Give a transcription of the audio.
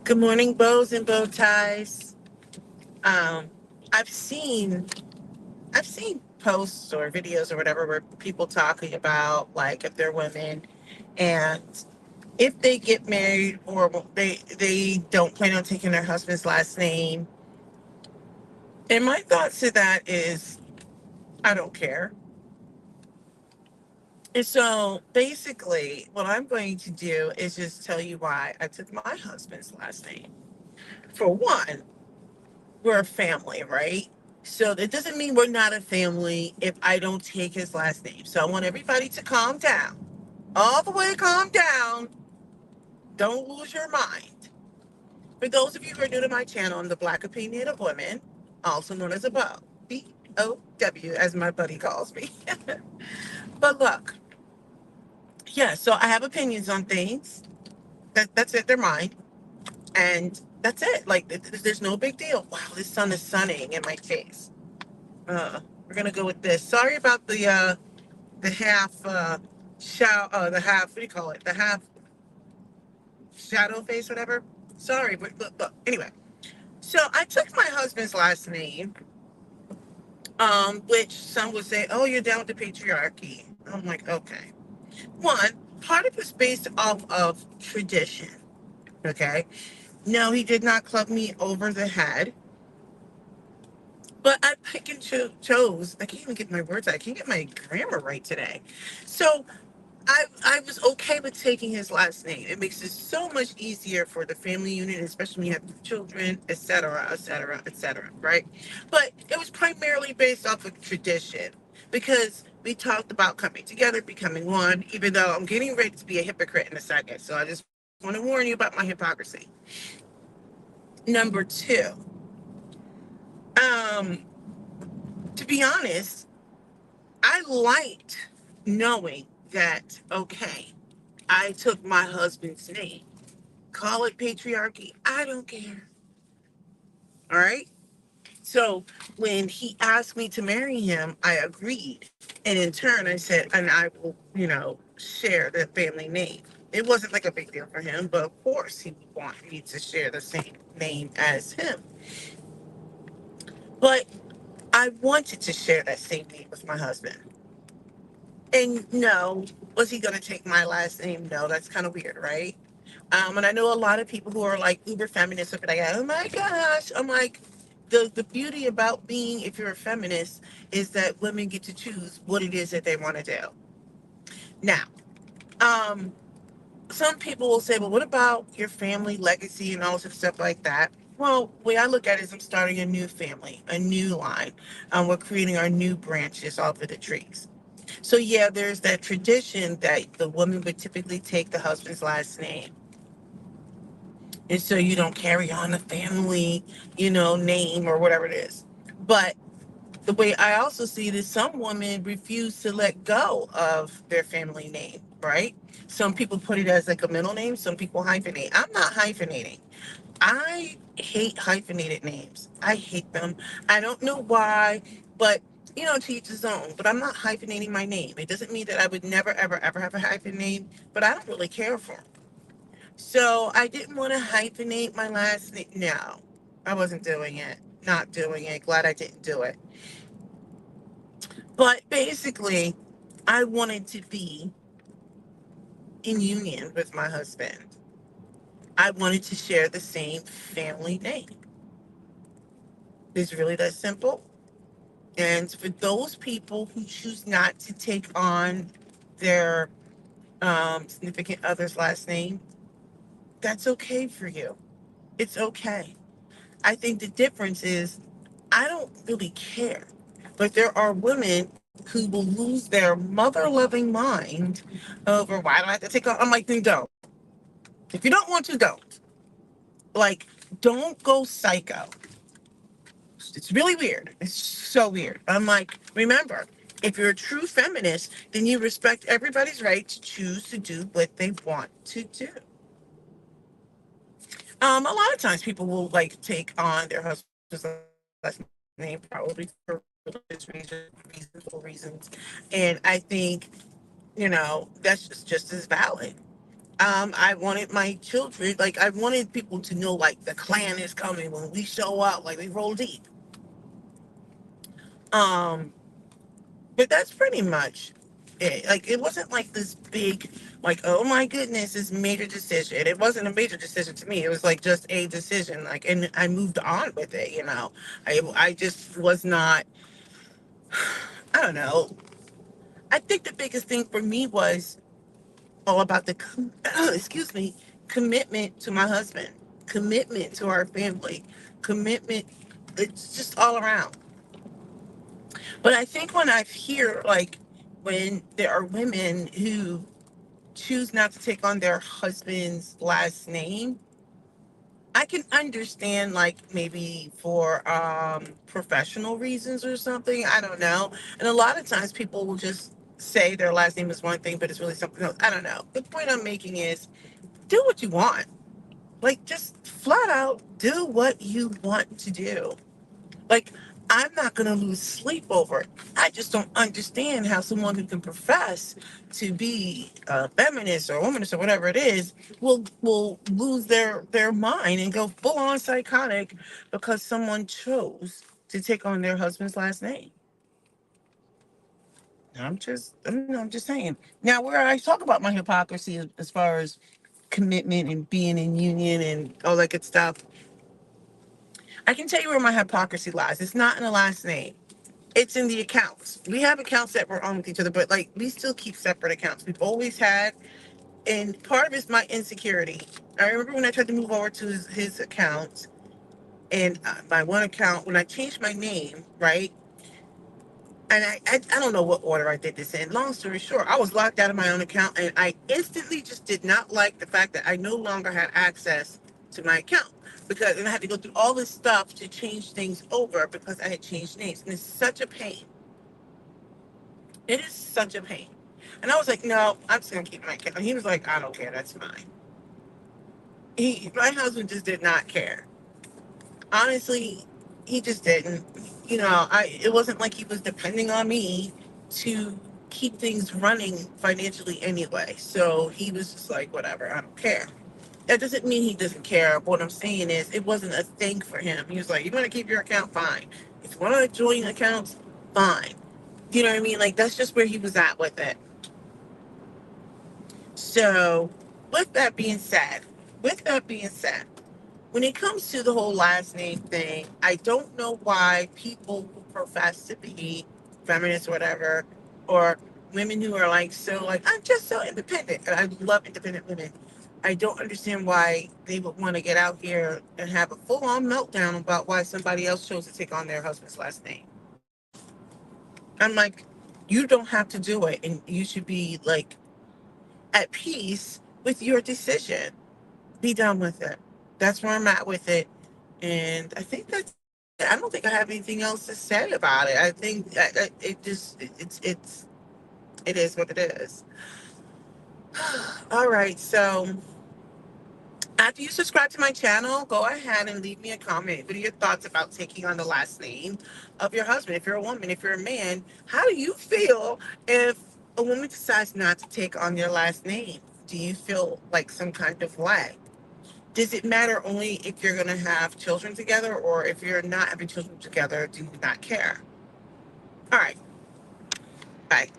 Good morning, bows and bow ties. Um, I've seen I've seen posts or videos or whatever where people talking about like if they're women and if they get married or they don't plan on taking their husband's last name. And my thoughts to that is I don't care. And so basically, what I'm going to do is just tell you why I took my husband's last name. For one, we're a family, right? So that doesn't mean we're not a family if I don't take his last name. So I want everybody to calm down. All the way calm down. Don't lose your mind. For those of you who are new to my channel, I'm the Black Opinionated Woman, also known as a Bow. B.O.W, as my buddy calls me. But look, yeah, so I have opinions on things. That's it, they're mine. And that's it. Like, there's no big deal. Wow, this sun is sunning in my face. We're gonna go with this. Sorry about the half the half, what do you call it? The half shadow face, whatever. Sorry, but look. Anyway, so I took my husband's last name, which some would say, "Oh, you're down with the patriarchy." I'm like, okay. One, part of it's based off of tradition. Okay. No, he did not club me over the head. But I pick and chose. I can't even get my words out. I can't get my grammar right today. So I was okay with taking his last name. It makes it so much easier for the family unit, especially when you have children, etc., etc., etc. Right? But it was primarily based off of tradition because we talked about coming together, becoming one. Even though I'm getting ready to be a hypocrite in a second, so I just want to warn you about my hypocrisy. Number two, um, to be honest, I liked knowing that okay, I took my husband's name. Call it patriarchy. I don't care. All right. So when he asked me to marry him, I agreed. And in turn, I said, and I will, share the family name. It wasn't like a big deal for him, but of course he would want me to share the same name as him. But I wanted to share that same name with my husband. And no, was he going to take my last name? No, that's kind of weird, right? And I know a lot of people who are like uber feminists will be like, oh my gosh. I'm like, the beauty about being, if you're a feminist, is that women get to choose what it is that they want to do. Now, um, some people will say, well, what about your family legacy and all sorts of stuff like that? Well, the way I look at it is I'm starting a new family, a new line. We're creating our new branches off of the trees. So yeah, there's that tradition that the woman would typically take the husband's last name. And so you don't carry on the family, name or whatever it is. But the way I also see it is some women refuse to let go of their family name, right? Some people put it as like a middle name, some people hyphenate. I'm not hyphenating. I hate hyphenated names. I hate them. I don't know why, but to each his own. But I'm not hyphenating my name. It doesn't mean that I would never, ever, ever have a hyphen name, but I don't really care for them. So I didn't want to hyphenate my last name. No, I wasn't doing it. Not doing it. Glad I didn't do it. But basically, I wanted to be in union with my husband. I wanted to share the same family name. It's really that simple. And for those people who choose not to take on their significant other's last name, that's okay for you. It's okay. I think the difference is I don't really care. But there are women who will lose their mother loving mind over why do I have to take on? I'm like, then don't. If you don't want to, don't. Like, don't go psycho. It's really weird. It's so weird. I'm like, remember, if you're a true feminist, then you respect everybody's right to choose to do what they want to do. A lot of times people will like take on their husband's last name probably for religious reasons, reasonable reasons. And I think, that's just as valid. I wanted my children, like, I wanted people to know, like, the clan is coming when we show up, like, we roll deep. Um, but that's pretty much it. Like, it wasn't like this big, like, oh my goodness, this major decision. It wasn't a major decision to me. It was like just a decision, like, and I moved on with it. I just was not. I don't know. I think the biggest thing for me was all about the excuse me, commitment to my husband, commitment to our family, commitment. It's just all around. But I think when I hear, like, when there are women who choose not to take on their husband's last name, I can understand, like, maybe for professional reasons or something. I don't know. And a lot of times people will just say their last name is one thing, but it's really something else. I don't know. The point I'm making is, do what you want. Like, just flat out do what you want to do. Like, I'm not going to lose sleep over it. I just don't understand how someone who can profess to be a feminist or a womanist or whatever it is will lose their mind and go full on psychotic because someone chose to take on their husband's last name. I'm just saying. Now, where I talk about my hypocrisy as far as commitment and being in union and all that good stuff, I can tell you where my hypocrisy lies. It's not in the last name. It's in the accounts. We have accounts that we're on with each other, but, like, we still keep separate accounts. We've always had, and part of it's my insecurity. I remember when I tried to move over to his account, and my one account, when I changed my name, right? And I don't know what order I did this in. Long story short, I was locked out of my own account, and I instantly just did not like the fact that I no longer had access to my account, because and I had to go through all this stuff to change things over because I had changed names, and it's such a pain. It is such a pain. And I was like, no, I'm just gonna keep my account. And he was like, I don't care, that's fine. My husband just did not care. Honestly, he just didn't. It wasn't like he was depending on me to keep things running financially anyway. So he was just like, whatever, I don't care. That doesn't mean he doesn't care. What I'm saying is, it wasn't a thing for him. He was like, you want to keep your account? Fine. If you want to join accounts, fine. You know what I mean? Like, that's just where he was at with it. So, with that being said, with that being said, when it comes to the whole last name thing, I don't know why people who profess to be feminists or whatever, or women who are like, so, like, I'm just so independent, and I love independent women. I don't understand why they would want to get out here and have a full on meltdown about why somebody else chose to take on their husband's last name. I'm like, you don't have to do it, and you should be, like, at peace with your decision. Be done with it. That's where I'm at with it. And I think that's it. I don't think I have anything else to say about it. I think it just it is what it is. All right, so after you subscribe to my channel, go ahead and leave me a comment. What are your thoughts about taking on the last name of your husband? If you're a woman, if you're a man, how do you feel if a woman decides not to take on your last name? Do you feel like some kind of way? Does it matter only if you're going to have children together, or if you're not having children together, do you not care? All right. Bye.